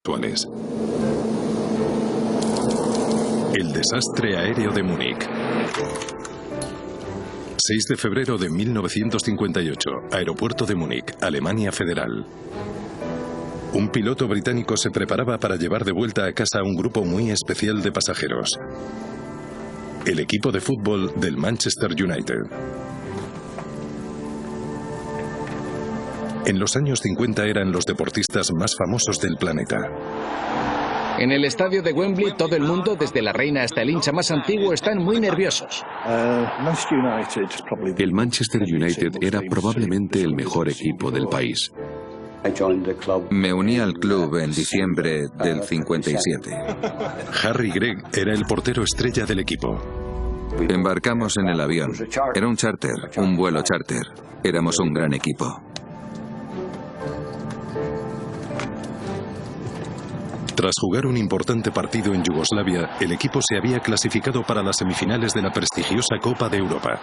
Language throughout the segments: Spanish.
actuales. El desastre aéreo de Múnich. 6 de febrero de 1958, aeropuerto de Múnich, Alemania Federal. Un piloto británico se preparaba para llevar de vuelta a casa a un grupo muy especial de pasajeros. El equipo de fútbol del Manchester United. En los años 50 eran los deportistas más famosos del planeta. En el estadio de Wembley, todo el mundo, desde la reina hasta el hincha más antiguo, están muy nerviosos. El Manchester United era probablemente el mejor equipo del país. Me uní al club en diciembre del 57. Harry Gregg era el portero estrella del equipo. Embarcamos en el avión. Era un charter, un vuelo charter. Éramos un gran equipo. Tras jugar un importante partido en Yugoslavia, el equipo se había clasificado para las semifinales de la prestigiosa Copa de Europa.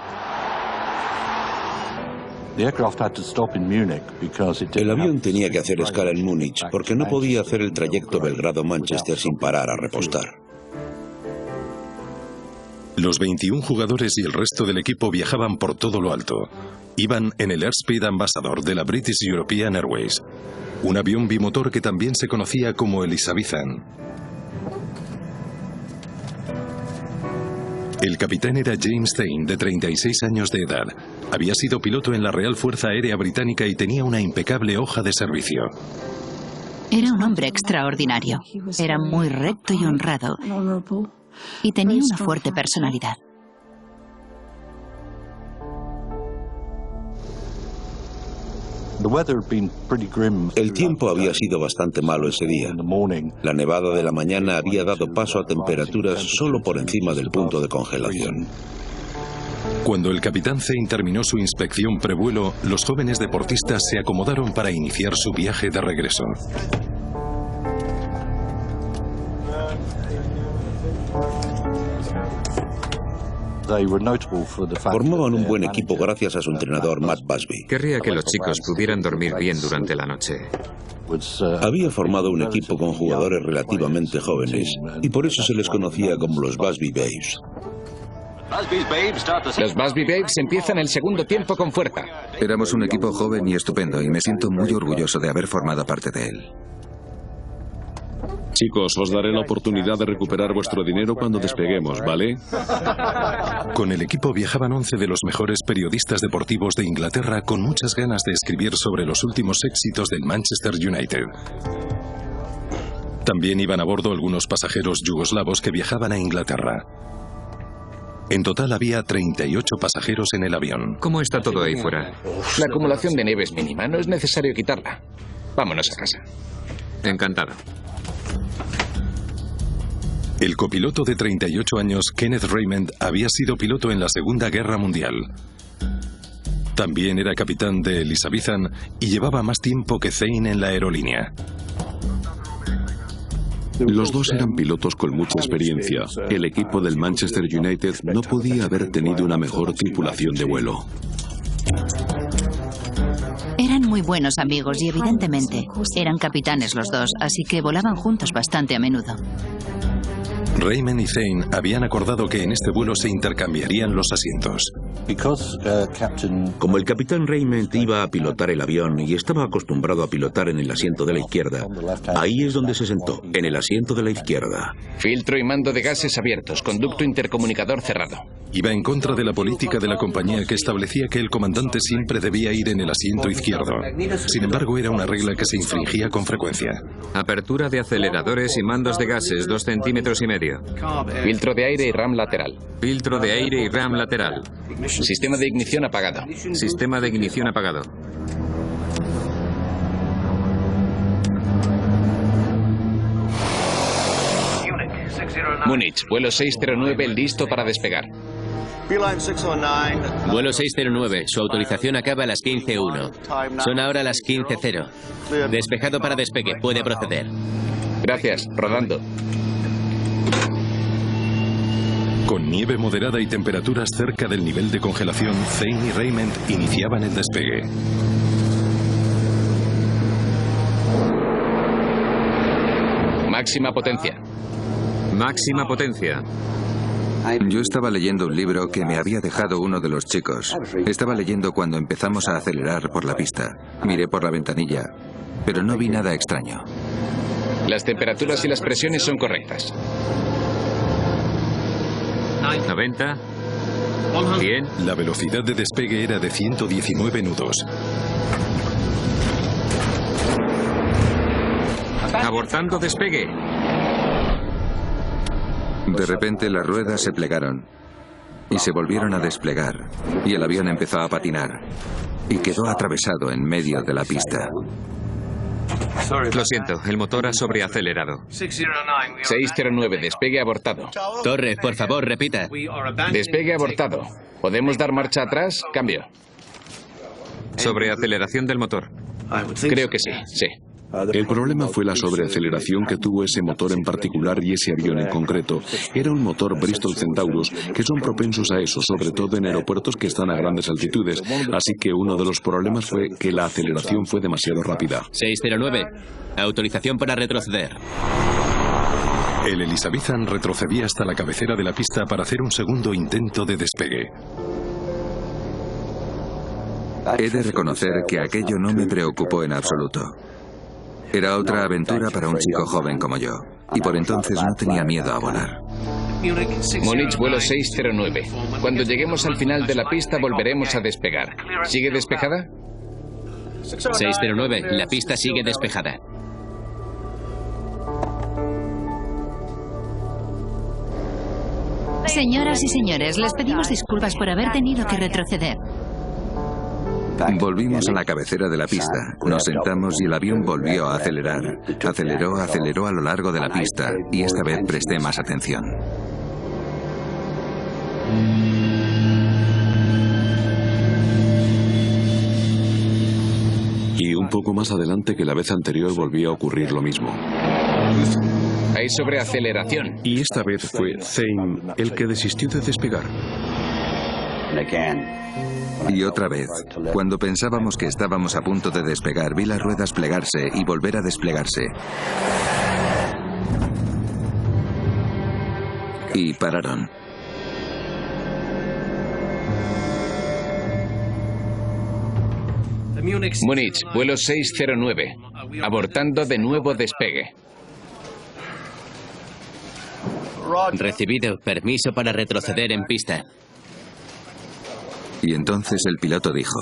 El avión tenía que hacer escala en Múnich porque no podía hacer el trayecto Belgrado-Manchester sin parar a repostar. Los 21 jugadores y el resto del equipo viajaban por todo lo alto. Iban en el Airspeed Ambassador de la British European Airways, un avión bimotor que también se conocía como Elizabethan. El capitán era James Thane, de 36 años de edad. Había sido piloto en la Real Fuerza Aérea Británica y tenía una impecable hoja de servicio. Era un hombre extraordinario. Era muy recto y honrado. Y tenía una fuerte personalidad. El tiempo había sido bastante malo ese día. La nevada de la mañana había dado paso a temperaturas solo por encima del punto de congelación. Cuando el capitán Thane terminó su inspección prevuelo, los jóvenes deportistas se acomodaron para iniciar su viaje de regreso. Formaban un buen equipo gracias a su entrenador Matt Busby. Querría que los chicos pudieran dormir bien durante la noche. Había formado un equipo con jugadores relativamente jóvenes y por eso se les conocía como los Busby Babes. Los Busby Babes empiezan el segundo tiempo con fuerza. Éramos un equipo joven y estupendo y me siento muy orgulloso de haber formado parte de él. Chicos, os daré la oportunidad de recuperar vuestro dinero cuando despeguemos, ¿vale? Con el equipo viajaban 11 de los mejores periodistas deportivos de Inglaterra con muchas ganas de escribir sobre los últimos éxitos del Manchester United. También iban a bordo algunos pasajeros yugoslavos que viajaban a Inglaterra. En total había 38 pasajeros en el avión. ¿Cómo está todo ahí fuera? La acumulación de nieve es mínima, no es necesario quitarla. Vámonos a casa. Encantado. El copiloto de 38 años, Kenneth Raymond, había sido piloto en la Segunda Guerra Mundial. También era capitán de Elizabethan y llevaba más tiempo que Thane en la aerolínea. Los dos eran pilotos con mucha experiencia. El equipo del Manchester United no podía haber tenido una mejor tripulación de vuelo. Eran muy buenos amigos y evidentemente eran capitanes los dos, así que volaban juntos bastante a menudo. Raymond y Thane habían acordado que en este vuelo se intercambiarían los asientos. Como el capitán Raymond iba a pilotar el avión y estaba acostumbrado a pilotar en el asiento de la izquierda, ahí es donde se sentó, en el asiento de la izquierda. Filtro y mando de gases abiertos, conducto intercomunicador cerrado. Iba en contra de la política de la compañía que establecía que el comandante siempre debía ir en el asiento izquierdo. Sin embargo, era una regla que se infringía con frecuencia. Apertura de aceleradores y mandos de gases, 2,5 centímetros. Filtro de aire y RAM lateral. Filtro de aire y RAM lateral. Sistema de ignición apagado. Sistema de ignición apagado. Múnich, vuelo 609, listo para despegar. Vuelo 609, su autorización acaba a las 15:01. Son ahora las 15:0. Despejado para despegue, puede proceder. Gracias, rodando. Con nieve moderada y temperaturas cerca del nivel de congelación, Thane y Raymond iniciaban el despegue. Máxima potencia. Máxima potencia. Yo estaba leyendo un libro que me había dejado uno de los chicos. Estaba leyendo cuando empezamos a acelerar por la pista. Miré por la ventanilla, pero no vi nada extraño. Las temperaturas y las presiones son correctas. 90. 100. La velocidad de despegue era de 119 nudos. Abortando despegue. De repente las ruedas se plegaron y se volvieron a desplegar y el avión empezó a patinar y quedó atravesado en medio de la pista. Lo siento, el motor ha sobreacelerado. 609, despegue abortado. Torre, por favor, repita. Despegue abortado. ¿Podemos dar marcha atrás? Cambio. Sobreaceleración del motor. Creo que sí, sí. El problema fue la sobreaceleración que tuvo ese motor en particular y ese avión en concreto. Era un motor Bristol Centaurus, que son propensos a eso, sobre todo en aeropuertos que están a grandes altitudes. Así que uno de los problemas fue que la aceleración fue demasiado rápida. 609. Autorización para retroceder. El Elizabethan retrocedía hasta la cabecera de la pista para hacer un segundo intento de despegue. He de reconocer que aquello no me preocupó en absoluto. Era otra aventura para un chico joven como yo, y por entonces no tenía miedo a volar. Múnich, vuelo 609. Cuando lleguemos al final de la pista volveremos a despegar. ¿Sigue despejada? 609. La pista sigue despejada. Señoras y señores, les pedimos disculpas por haber tenido que retroceder. Volvimos a la cabecera de la pista, nos sentamos y el avión volvió a acelerar. Aceleró a lo largo de la pista y esta vez presté más atención. Y un poco más adelante que la vez anterior volvió a ocurrir lo mismo. Hay sobreaceleración. Y esta vez fue Zane el que desistió de despegar. Y otra vez, cuando pensábamos que estábamos a punto de despegar, vi las ruedas plegarse y volver a desplegarse. Y pararon. Múnich, vuelo 609. Abortando de nuevo despegue. Recibido. Permiso para retroceder en pista. Y entonces el piloto dijo: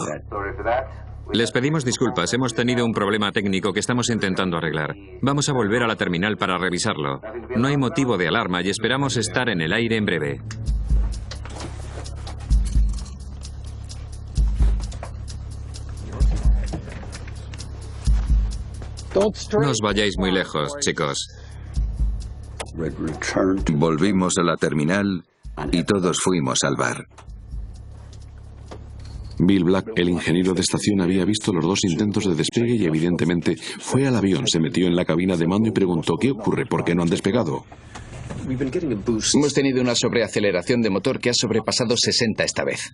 Les pedimos disculpas, hemos tenido un problema técnico que estamos intentando arreglar. Vamos a volver a la terminal para revisarlo. No hay motivo de alarma y esperamos estar en el aire en breve. No os vayáis muy lejos, chicos. Volvimos a la terminal y todos fuimos al bar. Bill Black, el ingeniero de estación, había visto los dos intentos de despegue y evidentemente fue al avión, se metió en la cabina de mando y preguntó: ¿qué ocurre? ¿Por qué no han despegado? Hemos tenido una sobreaceleración de motor que ha sobrepasado 60 esta vez.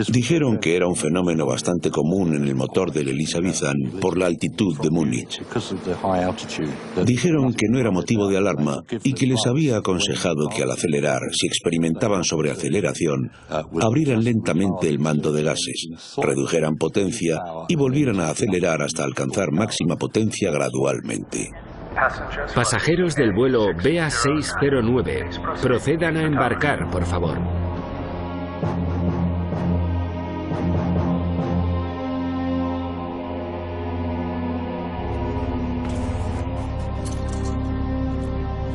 Dijeron que era un fenómeno bastante común en el motor del Elizabethan por la altitud de Múnich. Dijeron que no era motivo de alarma y que les había aconsejado que al acelerar, si experimentaban sobreaceleración, abrieran lentamente el mando de gases, redujeran potencia y volvieran a acelerar hasta alcanzar máxima potencia gradualmente. Pasajeros del vuelo BA609, procedan a embarcar, por favor.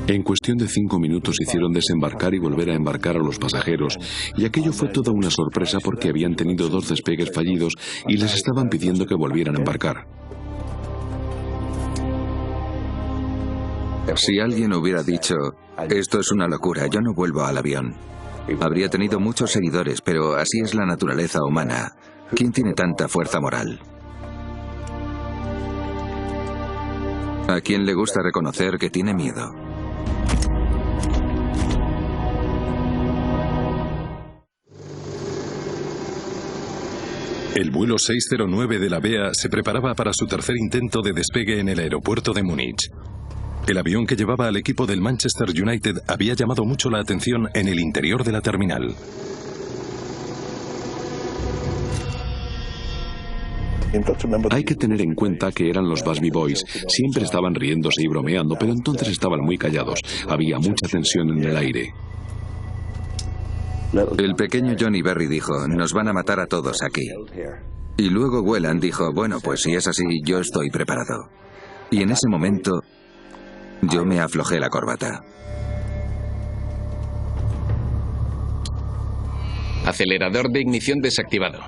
En cuestión de 5 minutos hicieron desembarcar y volver a embarcar a los pasajeros, y aquello fue toda una sorpresa porque habían tenido 2 despegues fallidos y les estaban pidiendo que volvieran a embarcar. Si alguien hubiera dicho: esto es una locura, yo no vuelvo al avión, habría tenido muchos seguidores, pero así es la naturaleza humana. ¿Quién tiene tanta fuerza moral? ¿A quién le gusta reconocer que tiene miedo? El vuelo 609 de la BEA se preparaba para su tercer intento de despegue en el aeropuerto de Múnich. El avión que llevaba al equipo del Manchester United había llamado mucho la atención en el interior de la terminal. Hay que tener en cuenta que eran los Busby Boys. Siempre estaban riéndose y bromeando, pero entonces estaban muy callados. Había mucha tensión en el aire. El pequeño Johnny Berry dijo, nos van a matar a todos aquí. Y luego Whelan dijo, bueno, pues si es así, yo estoy preparado. Y en ese momento, yo me aflojé la corbata. Acelerador de ignición desactivado.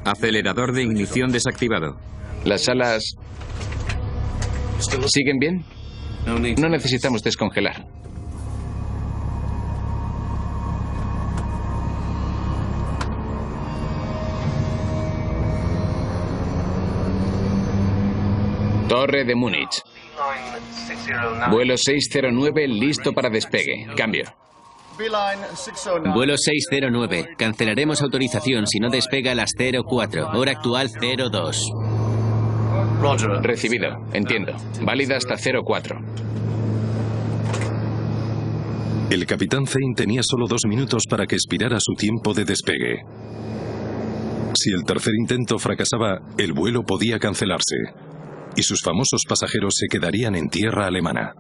Acelerador de ignición desactivado. ¿Las alas siguen bien? No necesitamos descongelar. Torre de Múnich. Vuelo 609 listo para despegue. Cambio. Vuelo 609. Cancelaremos autorización si no despega a las 04. Hora actual 02. Recibido. Entiendo. Válida hasta 04. El capitán Zane tenía solo 2 minutos para que expirara su tiempo de despegue. Si el tercer intento fracasaba, el vuelo podía cancelarse y sus famosos pasajeros se quedarían en tierra alemana.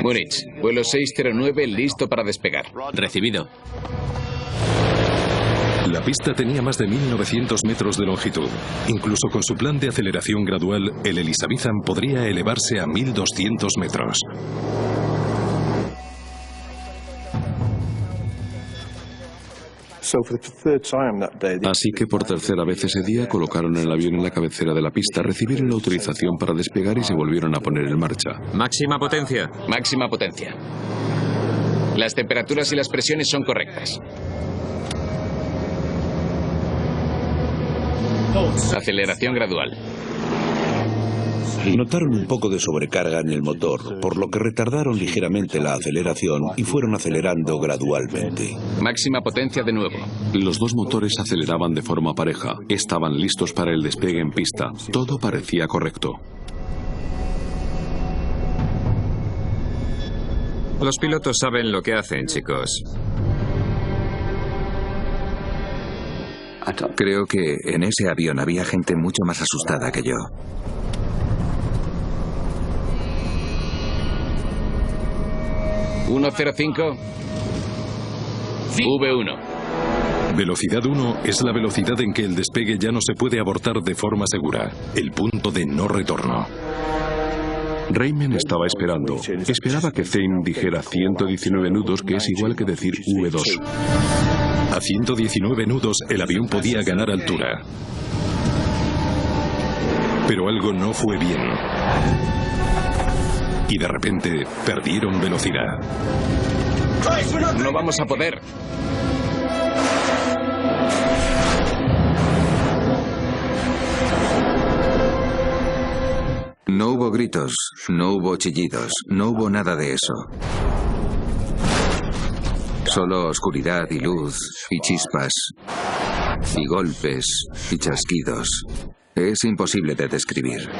Múnich, vuelo 609 listo para despegar. Recibido. La pista tenía más de 1900 metros de longitud. Incluso con su plan de aceleración gradual, el Elizabethan podría elevarse a 1200 metros. Así que por tercera vez ese día colocaron el avión en la cabecera de la pista, recibieron la autorización para despegar y se volvieron a poner en marcha. Máxima potencia. Máxima potencia. Las temperaturas y las presiones son correctas. Aceleración gradual. Notaron un poco de sobrecarga en el motor, por lo que retardaron ligeramente la aceleración y fueron acelerando gradualmente. Máxima potencia de nuevo. Los dos motores aceleraban de forma pareja. Estaban listos para el despegue en pista. Todo parecía correcto. Los pilotos saben lo que hacen, chicos. Creo que en ese avión había gente mucho más asustada que yo. ...105... V1. Velocidad 1 es la velocidad en que el despegue ya no se puede abortar de forma segura. El punto de no retorno. Raymond estaba esperando. Esperaba que Zane dijera 119 nudos, que es igual que decir V2. A 119 nudos el avión podía ganar altura. Pero algo no fue bien. Y de repente perdieron velocidad. No vamos a poder. No hubo gritos, no hubo chillidos, no hubo nada de eso. Solo oscuridad y luz, y chispas, y golpes, y chasquidos. Es imposible de describir.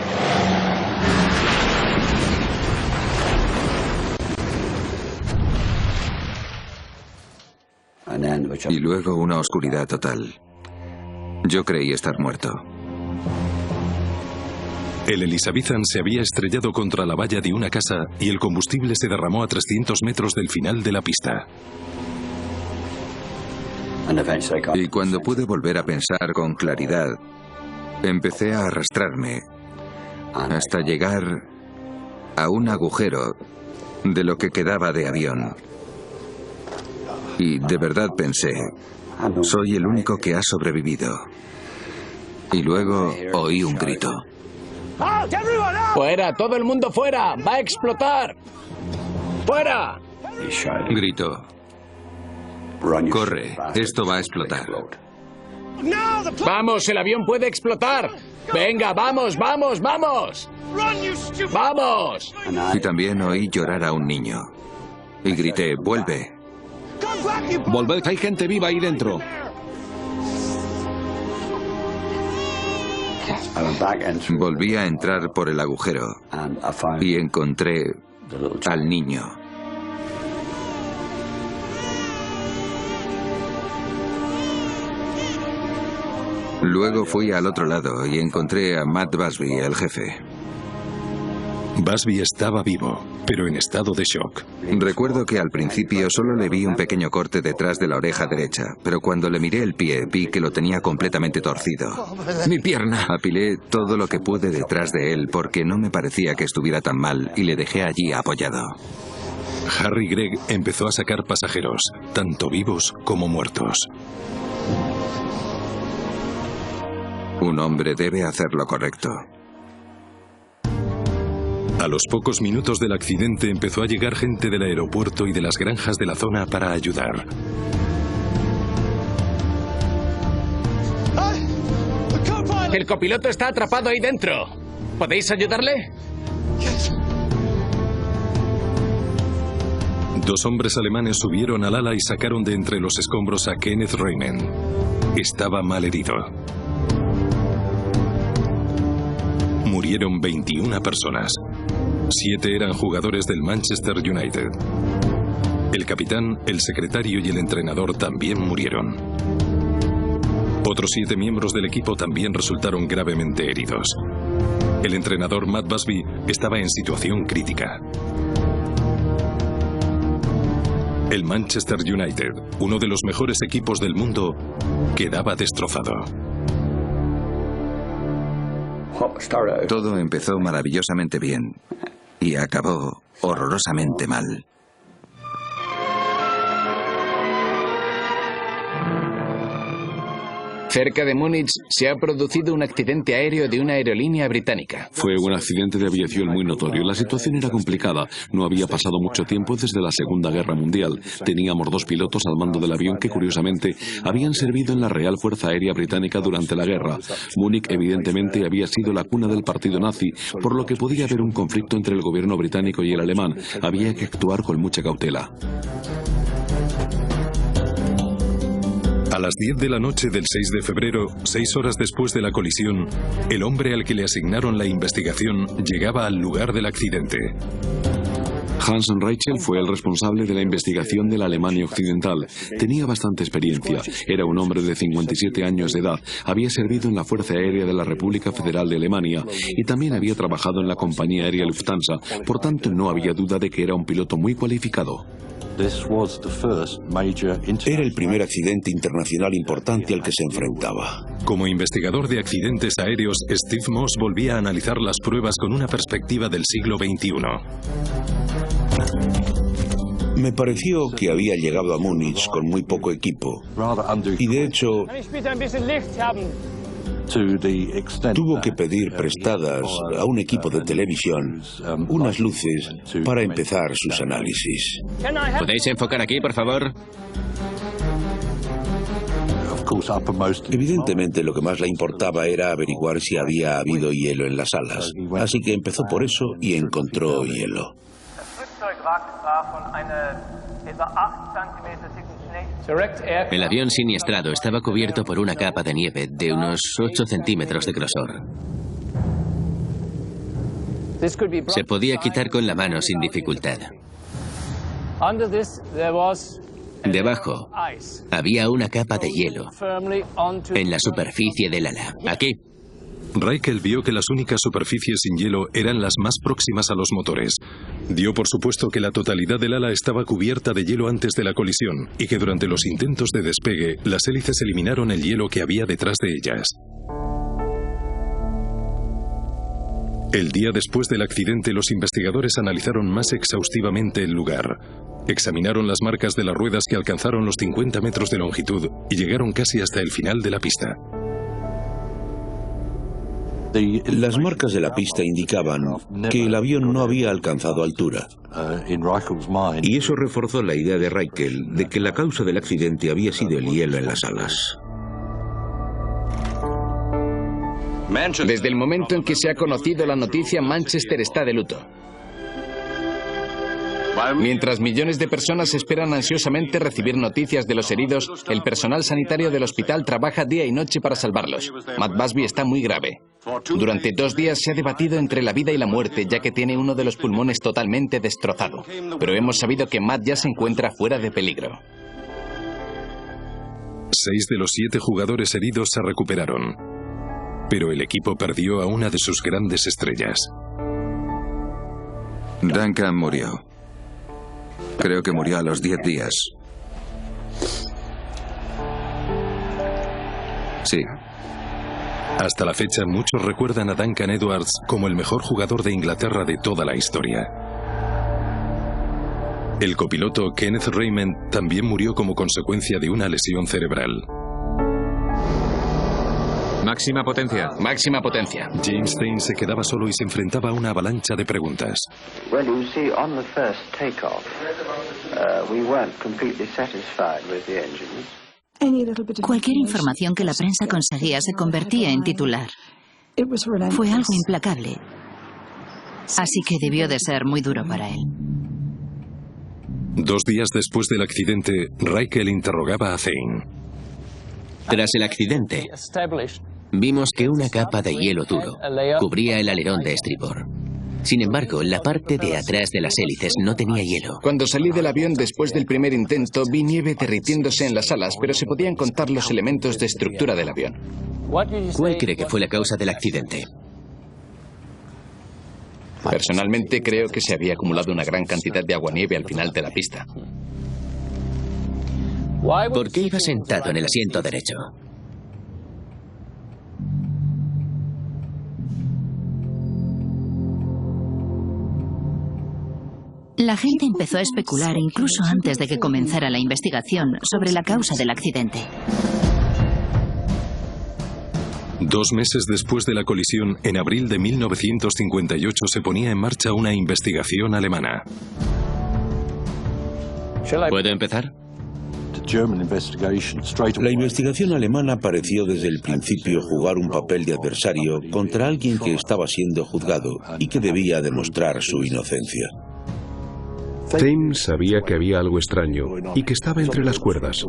Y luego una oscuridad total. Yo creí estar muerto. El Elizabethan se había estrellado contra la valla de una casa y el combustible se derramó a 300 metros del final de la pista. Y cuando pude volver a pensar con claridad, empecé a arrastrarme hasta llegar a un agujero de lo que quedaba de avión. Y de verdad pensé, soy el único que ha sobrevivido. Y luego oí un grito. ¡Fuera! ¡Todo el mundo fuera! ¡Va a explotar! ¡Fuera! Gritó. Corre, esto va a explotar. ¡Vamos! ¡El avión puede explotar! ¡Venga, vamos, vamos, vamos! ¡Vamos! Y también oí llorar a un niño. Y grité, vuelve. Volved, hay gente viva ahí dentro. Volví a entrar por el agujero y encontré al niño. Luego fui al otro lado y encontré a Matt Busby, el jefe. Busby estaba vivo, pero en estado de shock. Recuerdo que al principio solo le vi un pequeño corte detrás de la oreja derecha, pero cuando le miré el pie vi que lo tenía completamente torcido. ¡Mi pierna! Apilé todo lo que pude detrás de él porque no me parecía que estuviera tan mal y le dejé allí apoyado. Harry Gregg empezó a sacar pasajeros, tanto vivos como muertos. Un hombre debe hacer lo correcto. A los pocos minutos del accidente empezó a llegar gente del aeropuerto y de las granjas de la zona para ayudar. El copiloto está atrapado ahí dentro. ¿Podéis ayudarle? Dos hombres alemanes subieron al ala y sacaron de entre los escombros a Kenneth Raymond. Estaba malherido. Murieron 21 personas. 7 eran jugadores del Manchester United. El capitán, el secretario y el entrenador también murieron. Otros 7 miembros del equipo también resultaron gravemente heridos. El entrenador Matt Busby estaba en situación crítica. El Manchester United, uno de los mejores equipos del mundo, quedaba destrozado. Todo empezó maravillosamente bien y acabó horrorosamente mal. Cerca de Múnich se ha producido un accidente aéreo de una aerolínea británica. Fue un accidente de aviación muy notorio. La situación era complicada. No había pasado mucho tiempo desde la Segunda Guerra Mundial. Teníamos 2 pilotos al mando del avión que, curiosamente, habían servido en la Real Fuerza Aérea Británica durante la guerra. Múnich, evidentemente, había sido la cuna del partido nazi, por lo que podía haber un conflicto entre el gobierno británico y el alemán. Había que actuar con mucha cautela. A las 10 de la noche del 6 de febrero, 6 horas después de la colisión, el hombre al que le asignaron la investigación llegaba al lugar del accidente. Hans Reichel fue el responsable de la investigación de la Alemania Occidental. Tenía bastante experiencia. Era un hombre de 57 años de edad. Había servido en la Fuerza Aérea de la República Federal de Alemania y también había trabajado en la compañía aérea Lufthansa. Por tanto, no había duda de que era un piloto muy cualificado. Era el primer accidente internacional importante al que se enfrentaba. Como investigador de accidentes aéreos, Steve Moss volvía a analizar las pruebas con una perspectiva del siglo XXI. Me pareció que había llegado a Múnich con muy poco equipo. Y de hecho, tuvo que pedir prestadas a un equipo de televisión unas luces para empezar sus análisis. ¿Podéis enfocar aquí, por favor? Evidentemente lo que más le importaba era averiguar si había habido hielo en las alas. Así que empezó por eso y encontró hielo. El avión siniestrado estaba cubierto por una capa de nieve de unos 8 centímetros de grosor. Se podía quitar con la mano sin dificultad. Debajo había una capa de hielo en la superficie del ala. Aquí. Reichel vio que las únicas superficies sin hielo eran las más próximas a los motores. Dio por supuesto que la totalidad del ala estaba cubierta de hielo antes de la colisión y que durante los intentos de despegue las hélices eliminaron el hielo que había detrás de ellas. El día después del accidente, los investigadores analizaron más exhaustivamente el lugar. Examinaron las marcas de las ruedas que alcanzaron los 50 metros de longitud y llegaron casi hasta el final de la pista. Las marcas de la pista indicaban que el avión no había alcanzado altura. Y eso reforzó la idea de Reichel de que la causa del accidente había sido el hielo en las alas. Desde el momento en que se ha conocido la noticia, Manchester está de luto. Mientras millones de personas esperan ansiosamente recibir noticias de los heridos, el personal sanitario del hospital trabaja día y noche para salvarlos. Matt Busby está muy grave. Durante 2 días se ha debatido entre la vida y la muerte, ya que tiene uno de los pulmones totalmente destrozado. Pero hemos sabido que Matt ya se encuentra fuera de peligro. 6 de los 7 jugadores heridos se recuperaron. Pero el equipo perdió a una de sus grandes estrellas. Duncan murió. Creo que murió a los 10 días. Sí. Hasta la fecha, muchos recuerdan a Duncan Edwards como el mejor jugador de Inglaterra de toda la historia. El copiloto Kenneth Raymond también murió como consecuencia de una lesión cerebral. Máxima potencia. Máxima potencia. James Stein se quedaba solo y se enfrentaba a una avalancha de preguntas. Cualquier información que la prensa conseguía se convertía en titular. Fue algo implacable. Así que debió de ser muy duro para él. 2 días después del accidente, Raikkonen interrogaba a Zane. Tras el accidente, vimos que una capa de hielo duro cubría el alerón de estribor. Sin embargo, la parte de atrás de las hélices no tenía hielo. Cuando salí del avión después del primer intento, vi nieve derritiéndose en las alas, pero se podían contar los elementos de estructura del avión. ¿Cuál cree que fue la causa del accidente? Personalmente creo que se había acumulado una gran cantidad de aguanieve al final de la pista. ¿Por qué iba sentado en el asiento derecho? La gente empezó a especular incluso antes de que comenzara la investigación sobre la causa del accidente. 2 meses después de la colisión, en abril de 1958, se ponía en marcha una investigación alemana. ¿Puedo empezar? La investigación alemana pareció desde el principio jugar un papel de adversario contra alguien que estaba siendo juzgado y que debía demostrar su inocencia. Zane sabía que había algo extraño y que estaba entre las cuerdas.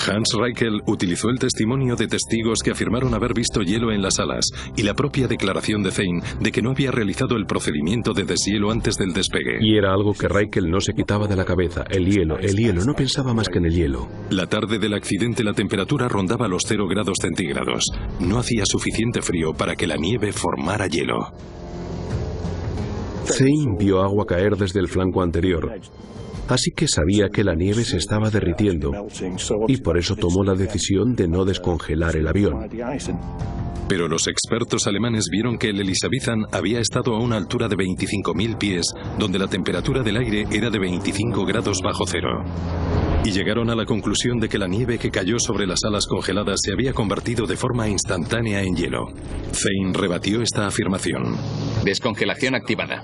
Hans Raikkonen utilizó el testimonio de testigos que afirmaron haber visto hielo en las alas y la propia declaración de Zane de que no había realizado el procedimiento de deshielo antes del despegue. Y era algo que Raikkonen no se quitaba de la cabeza. El hielo, no pensaba más que en el hielo. La tarde del accidente la temperatura rondaba los 0 grados centígrados. No hacía suficiente frío para que la nieve formara hielo. Zane vio agua caer desde el flanco anterior, así que sabía que la nieve se estaba derritiendo y por eso tomó la decisión de no descongelar el avión. Pero los expertos alemanes vieron que el Elizabethan había estado a una altura de 25.000 pies, donde la temperatura del aire era de 25 grados bajo cero. Y llegaron a la conclusión de que la nieve que cayó sobre las alas congeladas se había convertido de forma instantánea en hielo. Zane rebatió esta afirmación. Descongelación activada.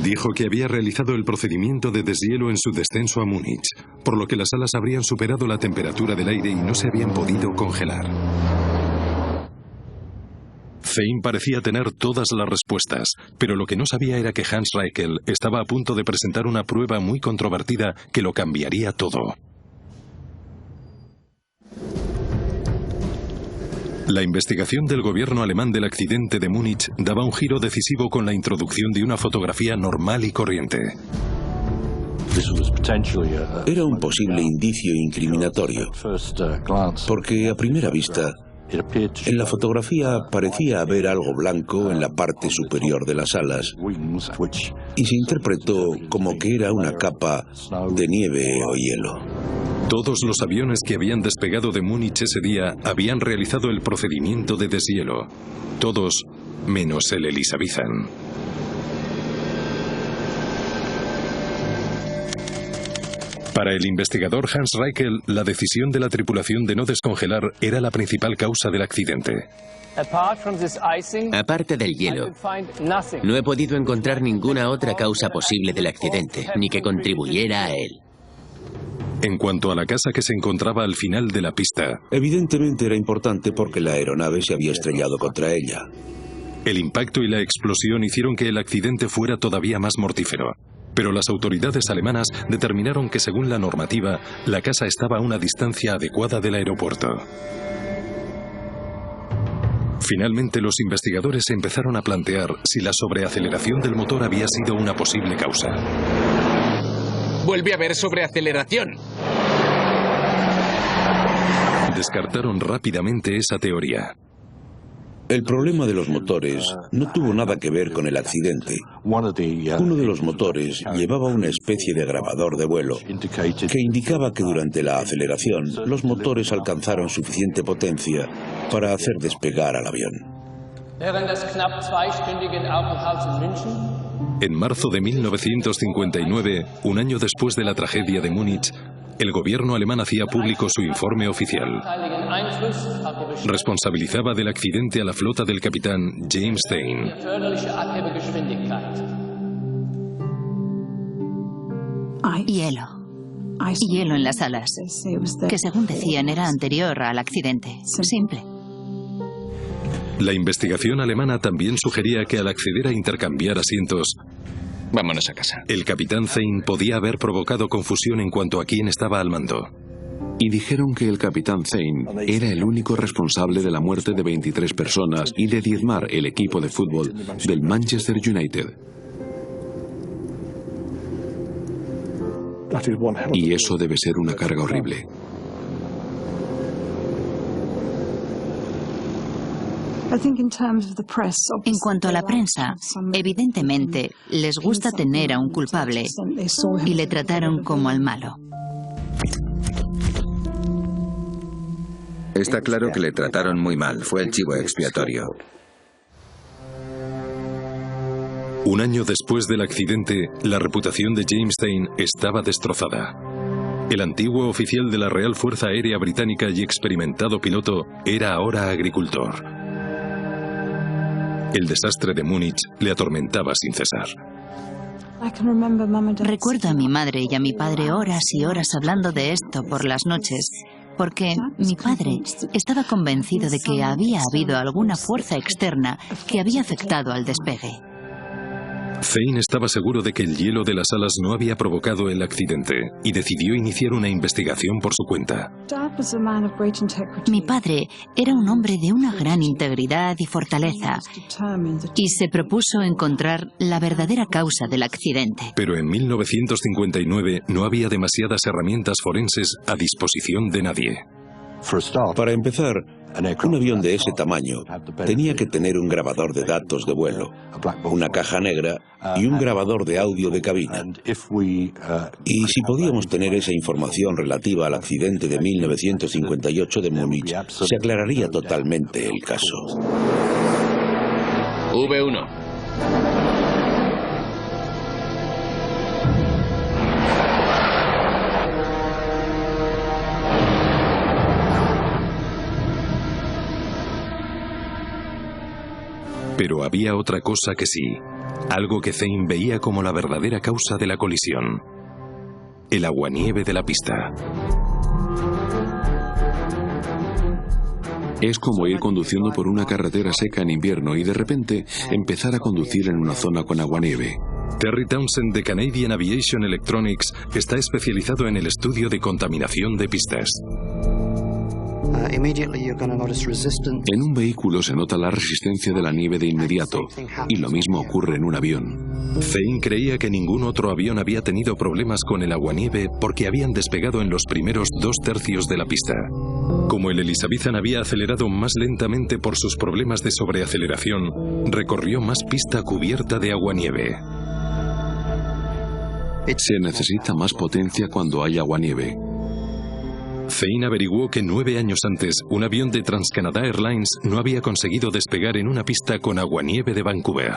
Dijo que había realizado el procedimiento de deshielo en su descenso a Múnich, por lo que las alas habrían superado la temperatura del aire y no se habían podido congelar. Zane parecía tener todas las respuestas, pero lo que no sabía era que Hans Raikkonen estaba a punto de presentar una prueba muy controvertida que lo cambiaría todo. La investigación del gobierno alemán del accidente de Múnich daba un giro decisivo con la introducción de una fotografía normal y corriente. Era un posible indicio incriminatorio, porque a primera vista, en la fotografía parecía haber algo blanco en la parte superior de las alas y se interpretó como que era una capa de nieve o hielo. Todos los aviones que habían despegado de Múnich ese día habían realizado el procedimiento de deshielo. Todos, menos el Elizabethan. Para el investigador Hans Raikkonen, la decisión de la tripulación de no descongelar era la principal causa del accidente. Aparte del hielo, no he podido encontrar ninguna otra causa posible del accidente, ni que contribuyera a él. En cuanto a la casa que se encontraba al final de la pista, evidentemente era importante porque la aeronave se había estrellado contra ella. El impacto y la explosión hicieron que el accidente fuera todavía más mortífero. Pero las autoridades alemanas determinaron que, según la normativa, la casa estaba a una distancia adecuada del aeropuerto. Finalmente, los investigadores empezaron a plantear si la sobreaceleración del motor había sido una posible causa. ¡Vuelve a haber sobreaceleración! Descartaron rápidamente esa teoría. El problema de los motores no tuvo nada que ver con el accidente. Uno de los motores llevaba una especie de grabador de vuelo que indicaba que durante la aceleración los motores alcanzaron suficiente potencia para hacer despegar al avión. En marzo de 1959, un año después de la tragedia de Múnich, el gobierno alemán hacía público su informe oficial. Responsabilizaba del accidente a la flota del capitán James Stein. Hielo en las alas, que según decían era anterior al accidente. Simple. La investigación alemana también sugería que al acceder a intercambiar asientos, vámonos a casa, el capitán Stein podía haber provocado confusión en cuanto a quién estaba al mando. Y dijeron que el capitán Stein era el único responsable de la muerte de 23 personas y de diezmar el equipo de fútbol del Manchester United. Y eso debe ser una carga horrible. En cuanto a la prensa, evidentemente les gusta tener a un culpable y le trataron como al malo. Está claro que le trataron muy mal, fue el chivo expiatorio. Un año después del accidente, la reputación de James Stein estaba destrozada. El antiguo oficial de la Real Fuerza Aérea Británica y experimentado piloto era ahora agricultor. El desastre de Múnich le atormentaba sin cesar. Recuerdo a mi madre y a mi padre horas y horas hablando de esto por las noches, porque mi padre estaba convencido de que había habido alguna fuerza externa que había afectado al despegue. Stein estaba seguro de que el hielo de las alas no había provocado el accidente y decidió iniciar una investigación por su cuenta. Mi padre era un hombre de una gran integridad y fortaleza y se propuso encontrar la verdadera causa del accidente. Pero en 1959 no había demasiadas herramientas forenses a disposición de nadie. Para empezar, un avión de ese tamaño tenía que tener un grabador de datos de vuelo, una caja negra y un grabador de audio de cabina. Y si podíamos tener esa información relativa al accidente de 1958 de Múnich, se aclararía totalmente el caso. V1. Pero había otra cosa que sí, algo que Stein veía como la verdadera causa de la colisión: el aguanieve de la pista. Es como ir conduciendo por una carretera seca en invierno y de repente empezar a conducir en una zona con aguanieve. Terry Townsend de Canadian Aviation Electronics está especializado en el estudio de contaminación de pistas. En un vehículo se nota la resistencia de la nieve de inmediato, y lo mismo ocurre en un avión. Stein creía que ningún otro avión había tenido problemas con el aguanieve porque habían despegado en los primeros 2/3 de la pista. Como el Elizabethan había acelerado más lentamente por sus problemas de sobreaceleración, recorrió más pista cubierta de aguanieve. Se necesita más potencia cuando hay aguanieve. Stein averiguó que 9 años antes, un avión de TransCanada Airlines no había conseguido despegar en una pista con aguanieve de Vancouver.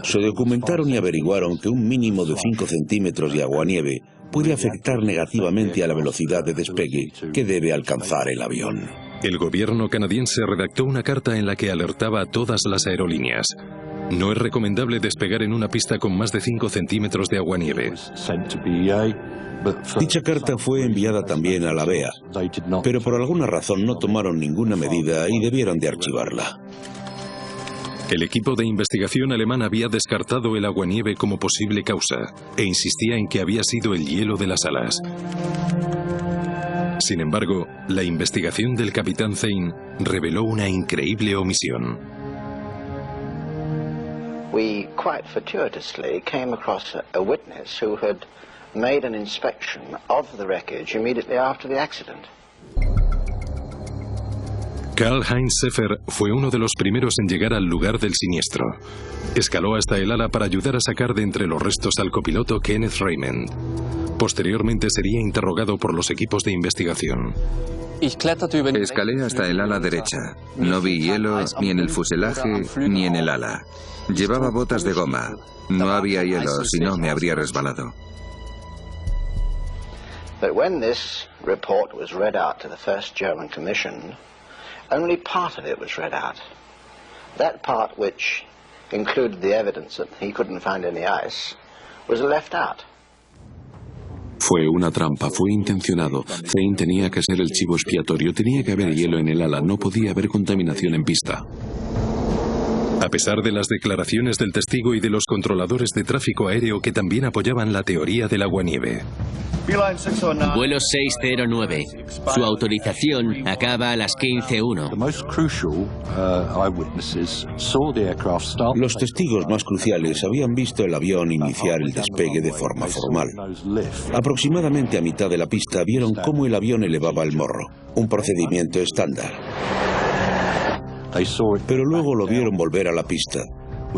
Se documentaron y averiguaron que un mínimo de 5 centímetros de aguanieve puede afectar negativamente a la velocidad de despegue que debe alcanzar el avión. El gobierno canadiense redactó una carta en la que alertaba a todas las aerolíneas. No es recomendable despegar en una pista con más de 5 centímetros de aguanieve. Dicha carta fue enviada también a la BEA, pero por alguna razón no tomaron ninguna medida y debieron de archivarla. El equipo de investigación alemán había descartado el aguanieve como posible causa e insistía en que había sido el hielo de las alas. Sin embargo, la investigación del capitán Zane reveló una increíble omisión. We quite fortuitously came across a witness who had made an inspection of the wreckage immediately after the accident. Karl-Heinz Seffer fue uno de los primeros en llegar al lugar del siniestro. Escaló hasta el ala para ayudar a sacar de entre los restos al copiloto Kenneth Raymond. Posteriormente sería interrogado por los equipos de investigación. Escalé hasta el ala derecha. No vi hielo ni en el fuselaje ni en el ala. Llevaba botas de goma. No había hielo, si no me habría resbalado. But when this report was read out to the first German commission, only part of it was read out. That part which included the evidence that he couldn't find any ice was left out. Fue una trampa, fue intencionado. Zane tenía que ser el chivo expiatorio, tenía que haber hielo en el ala, no podía haber contaminación en pista. A pesar de las declaraciones del testigo y de los controladores de tráfico aéreo que también apoyaban la teoría del aguanieve. Vuelo 609. Su autorización acaba a las 15:01. Los testigos más cruciales habían visto el avión iniciar el despegue de forma formal. Aproximadamente a mitad de la pista vieron cómo el avión elevaba el morro, un procedimiento estándar. Pero luego lo vieron volver a la pista,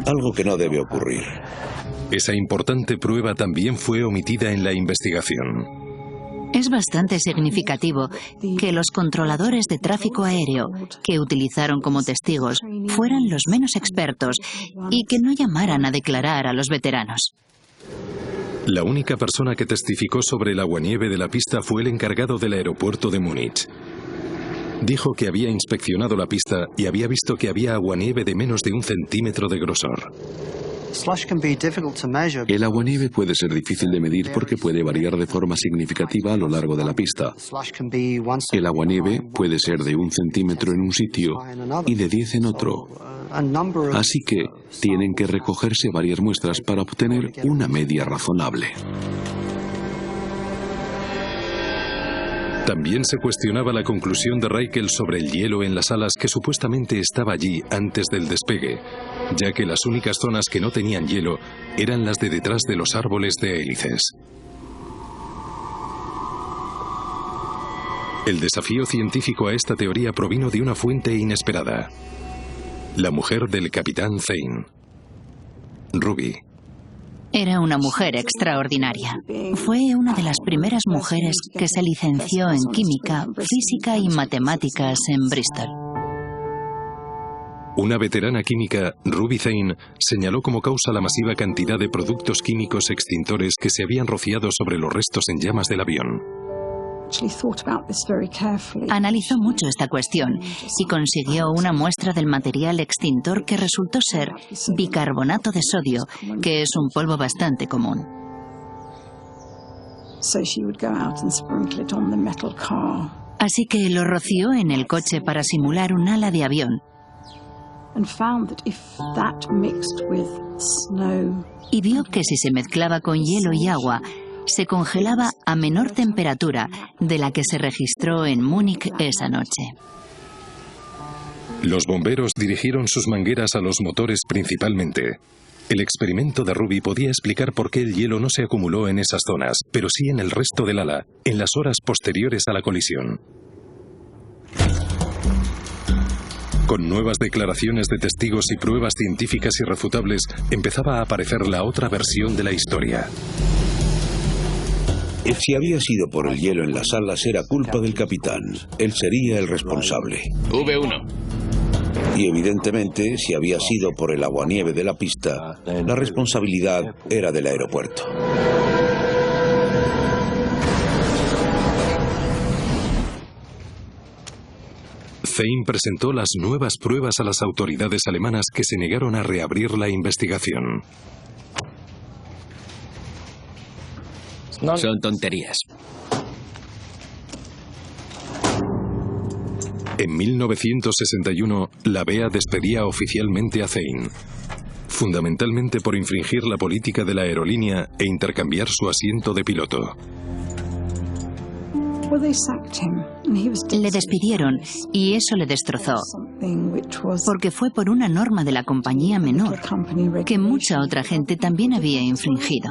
algo que no debe ocurrir. Esa importante prueba también fue omitida en la investigación. Es bastante significativo que los controladores de tráfico aéreo que utilizaron como testigos fueran los menos expertos y que no llamaran a declarar a los veteranos. La única persona que testificó sobre el aguanieve de la pista fue el encargado del aeropuerto de Múnich. Dijo que había inspeccionado la pista y había visto que había aguanieve de menos de 1 centímetro de grosor. El aguanieve puede ser difícil de medir porque puede variar de forma significativa a lo largo de la pista. El aguanieve puede ser de 1 centímetro en un sitio y de 10 en otro. Así que tienen que recogerse varias muestras para obtener una media razonable. También se cuestionaba la conclusión de Reichel sobre el hielo en las alas que supuestamente estaba allí antes del despegue, ya que las únicas zonas que no tenían hielo eran las de detrás de los árboles de hélices. El desafío científico a esta teoría provino de una fuente inesperada: la mujer del capitán Zane, Ruby. Era una mujer extraordinaria. Fue una de las primeras mujeres que se licenció en química, física y matemáticas en Bristol. Una veterana química, Ruby Zane, señaló como causa la masiva cantidad de productos químicos extintores que se habían rociado sobre los restos en llamas del avión. Analizó mucho esta cuestión y consiguió una muestra del material extintor que resultó ser bicarbonato de sodio, que es un polvo bastante común. Así que lo roció en el coche para simular un ala de avión. Y vio que si se mezclaba con hielo y agua, se congelaba a menor temperatura de la que se registró en Múnich esa noche. Los bomberos dirigieron sus mangueras a los motores principalmente. El experimento de Ruby podía explicar por qué el hielo no se acumuló en esas zonas, pero sí en el resto del ala, en las horas posteriores a la colisión. Con nuevas declaraciones de testigos y pruebas científicas irrefutables, empezaba a aparecer la otra versión de la historia. Si había sido por el hielo en las alas, era culpa del capitán. Él sería el responsable. V1. Y evidentemente, si había sido por el aguanieve de la pista, la responsabilidad era del aeropuerto. Zane presentó las nuevas pruebas a las autoridades alemanas, que se negaron a reabrir la investigación. Son tonterías. En 1961, la BEA despedía oficialmente a Zane, fundamentalmente por infringir la política de la aerolínea e intercambiar su asiento de piloto. Le despidieron y eso le destrozó, porque fue por una norma de la compañía menor que mucha otra gente también había infringido.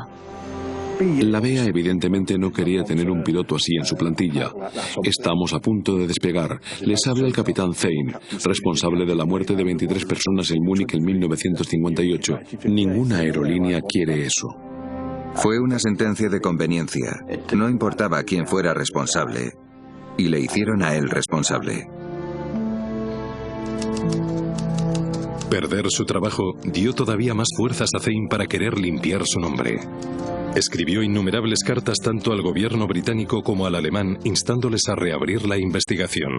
La BEA evidentemente no quería tener un piloto así en su plantilla. Estamos a punto de despegar. Les habla el capitán Zane, responsable de la muerte de 23 personas en Múnich en 1958. Ninguna aerolínea quiere eso. Fue una sentencia de conveniencia. No importaba quién fuera responsable. Y le hicieron a él responsable. Perder su trabajo dio todavía más fuerzas a Zane para querer limpiar su nombre. Escribió innumerables cartas tanto al gobierno británico como al alemán, instándoles a reabrir la investigación.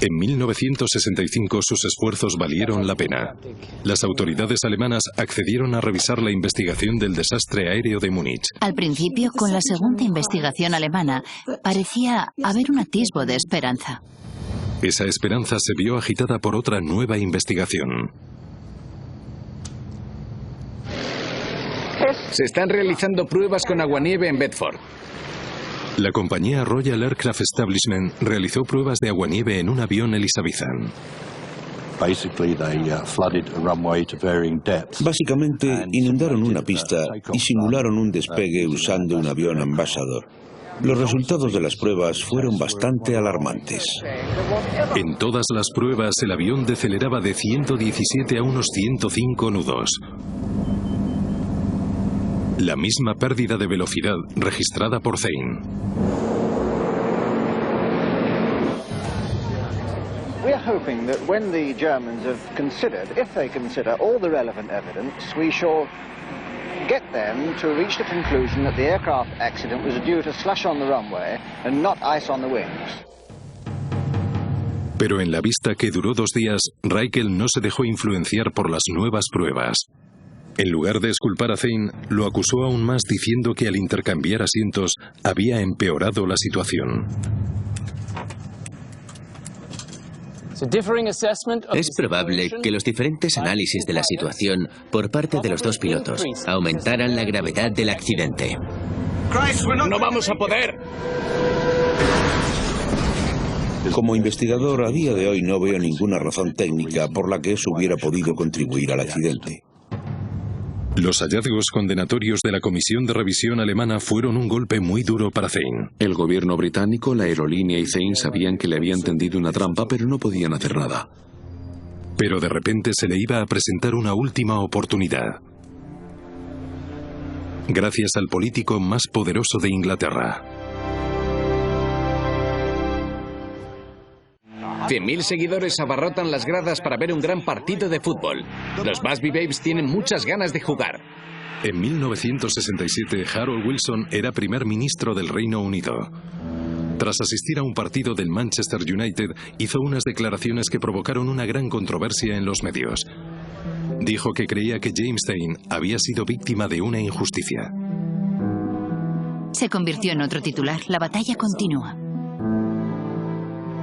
En 1965 sus esfuerzos valieron la pena. Las autoridades alemanas accedieron a revisar la investigación del desastre aéreo de Múnich. Al principio, con la segunda investigación alemana, parecía haber un atisbo de esperanza. Esa esperanza se vio agitada por otra nueva investigación. Se están realizando pruebas con aguanieve en Bedford. La compañía Royal Aircraft Establishment realizó pruebas de aguanieve en un avión Elizabethan. Básicamente, inundaron una pista y simularon un despegue usando un avión Ambassador. Los resultados de las pruebas fueron bastante alarmantes. En todas las pruebas, el avión deceleraba de 117 a unos 105 nudos. La misma pérdida de velocidad registrada por Zane. We are hoping that when the Germans have considered, if they consider all the relevant evidence, we shall get them to reach the conclusion that the aircraft accident was due to slush on the runway and not ice on the wings. Pero en la vista que duró 2 días, Raikl no se dejó influenciar por las nuevas pruebas. En lugar de exculpar a Zane, lo acusó aún más diciendo que al intercambiar asientos había empeorado la situación. Es probable que los diferentes análisis de la situación por parte de los dos pilotos aumentaran la gravedad del accidente. ¡No vamos a poder! Como investigador, a día de hoy no veo ninguna razón técnica por la que eso hubiera podido contribuir al accidente. Los hallazgos condenatorios de la comisión de revisión alemana fueron un golpe muy duro para Zane. El gobierno británico, la aerolínea y Zane sabían que le habían tendido una trampa, pero no podían hacer nada. Pero de repente se le iba a presentar una última oportunidad. Gracias al político más poderoso de Inglaterra. 100.000 seguidores abarrotan las gradas para ver un gran partido de fútbol. Los Busby Babes tienen muchas ganas de jugar. En 1967, Harold Wilson era primer ministro del Reino Unido. Tras asistir a un partido del Manchester United, hizo unas declaraciones que provocaron una gran controversia en los medios. Dijo que creía que James Zane había sido víctima de una injusticia. Se convirtió en otro titular. La batalla continúa.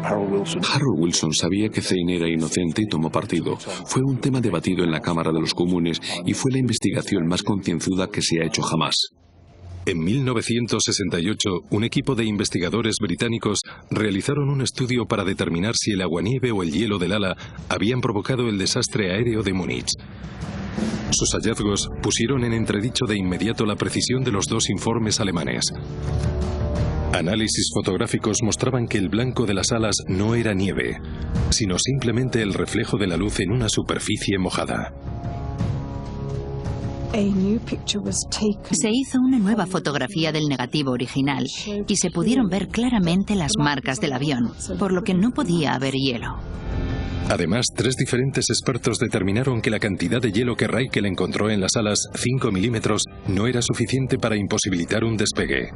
Harold Wilson sabía que Zane era inocente y tomó partido. Fue un tema debatido en la Cámara de los Comunes y fue la investigación más concienzuda que se ha hecho jamás. En 1968, un equipo de investigadores británicos realizaron un estudio para determinar si el aguanieve o el hielo del ala habían provocado el desastre aéreo de Múnich. Sus hallazgos pusieron en entredicho de inmediato la precisión de los dos informes alemanes. Análisis fotográficos mostraban que el blanco de las alas no era nieve, sino simplemente el reflejo de la luz en una superficie mojada. Se hizo una nueva fotografía del negativo original y se pudieron ver claramente las marcas del avión, por lo que no podía haber hielo. Además, 3 diferentes expertos determinaron que la cantidad de hielo que Raikl encontró en las alas, 5 milímetros, no era suficiente para imposibilitar un despegue.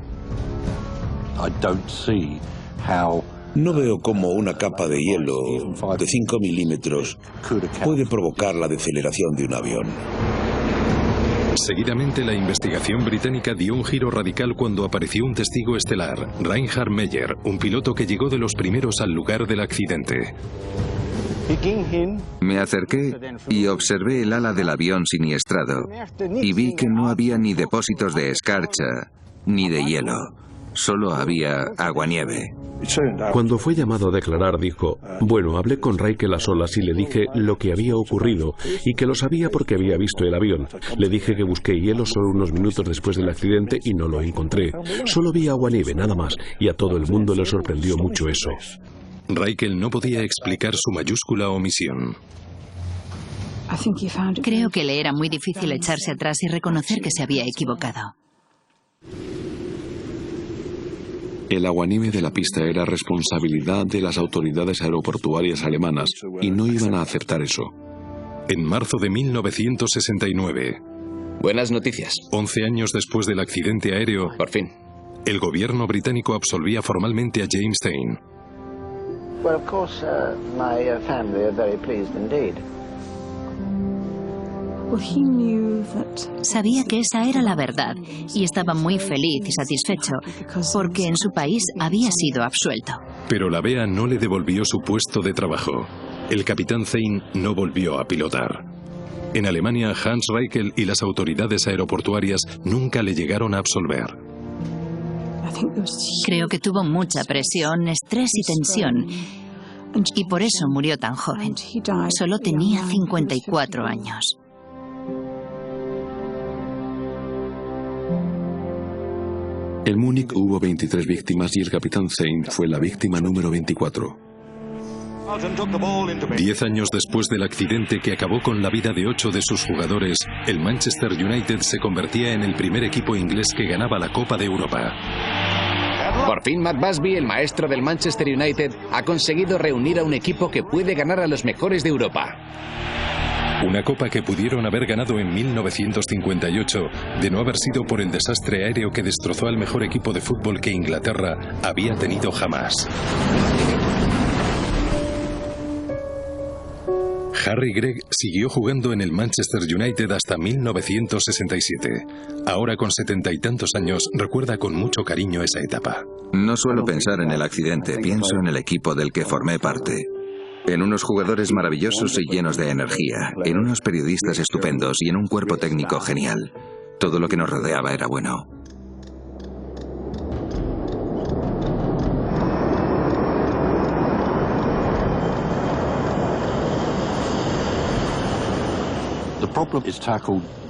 No veo cómo una capa de hielo de 5 milímetros puede provocar la deceleración de un avión. Seguidamente, la investigación británica dio un giro radical cuando apareció un testigo estelar, Reinhard Meier, un piloto que llegó de los primeros al lugar del accidente. Me acerqué y observé el ala del avión siniestrado y vi que no había ni depósitos de escarcha ni de hielo, solo había aguanieve. Cuando fue llamado a declarar dijo: bueno, hablé con Raikkonen a solas y le dije lo que había ocurrido y que lo sabía porque había visto el avión. Le dije que busqué hielo solo unos minutos después del accidente y no lo encontré. Solo vi aguanieve, nada más, y a todo el mundo le sorprendió mucho eso. Raikkonen no podía explicar su mayúscula omisión. Creo que le era muy difícil echarse atrás y reconocer que se había equivocado. El aguanieve de la pista era responsabilidad de las autoridades aeroportuarias alemanas y no iban a aceptar eso. En marzo de 1969. Buenas noticias. 11 años después del accidente aéreo, por fin, el gobierno británico absolvía formalmente a James Stein. Well, of course, my family are very pleased indeed. Sabía que esa era la verdad y estaba muy feliz y satisfecho porque en su país había sido absuelto. Pero la BEA no le devolvió su puesto de trabajo. El capitán Zein no volvió a pilotar. En Alemania, Hans Raikkonen y las autoridades aeroportuarias nunca le llegaron a absolver. Creo que tuvo mucha presión, estrés y tensión, y por eso murió tan joven. Solo tenía 54 años. En Múnich hubo 23 víctimas y el capitán Zein fue la víctima número 24. 10 años después del accidente que acabó con la vida de 8 de sus jugadores, el Manchester United se convertía en el primer equipo inglés que ganaba la Copa de Europa. Por fin Matt Busby, el maestro del Manchester United, ha conseguido reunir a un equipo que puede ganar a los mejores de Europa. Una copa que pudieron haber ganado en 1958 de no haber sido por el desastre aéreo que destrozó al mejor equipo de fútbol que Inglaterra había tenido jamás. Harry Gregg siguió jugando en el Manchester United hasta 1967. Ahora con 70 y tantos años recuerda con mucho cariño esa etapa. No suelo pensar en el accidente, pienso en el equipo del que formé parte. En unos jugadores maravillosos y llenos de energía, en unos periodistas estupendos y en un cuerpo técnico genial. Todo lo que nos rodeaba era bueno.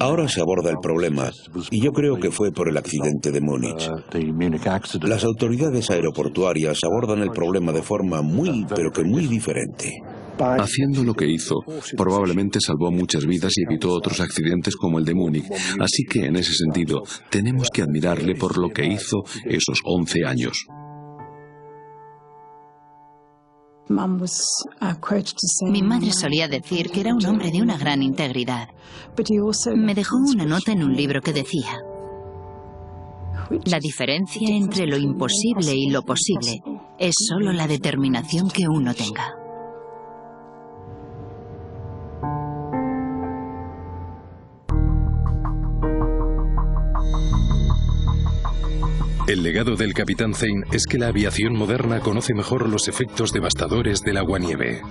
Ahora se aborda el problema, y yo creo que fue por el accidente de Múnich. Las autoridades aeroportuarias abordan el problema de forma muy, pero que muy diferente. Haciendo lo que hizo, probablemente salvó muchas vidas y evitó otros accidentes como el de Múnich. Así que, en ese sentido, tenemos que admirarle por lo que hizo esos 11 años. Mi madre solía decir que era un hombre de una gran integridad. Me dejó una nota en un libro que decía: la diferencia entre lo imposible y lo posible es solo la determinación que uno tenga. El legado del capitán Zein es que la aviación moderna conoce mejor los efectos devastadores del aguanieve.